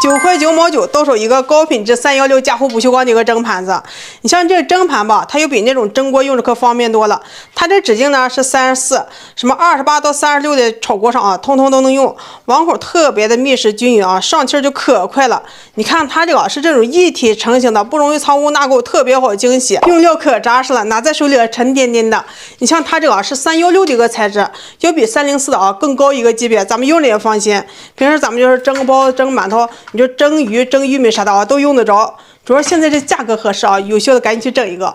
9.9块9毛9到手一个高品质316加护不锈钢的一个蒸盘子。你像这蒸盘吧，它又比那种蒸锅用着可方便多了。它这直径呢是34，什么28到36的炒锅上啊，通通都能用。网口特别的密实均匀啊，上气就可快了。你看它这个是这种一体成型的，不容易藏污纳垢，特别好清洗，用料可扎实了，拿在手里沉甸甸的。你像它这个是316的一个材质，要比304的啊更高一个级别，咱们用着也放心。平时咱们就是蒸包、蒸馒头。你就蒸鱼、蒸玉米啥的啊，都用得着。主要现在这价格合适啊，有效的赶紧去整一个。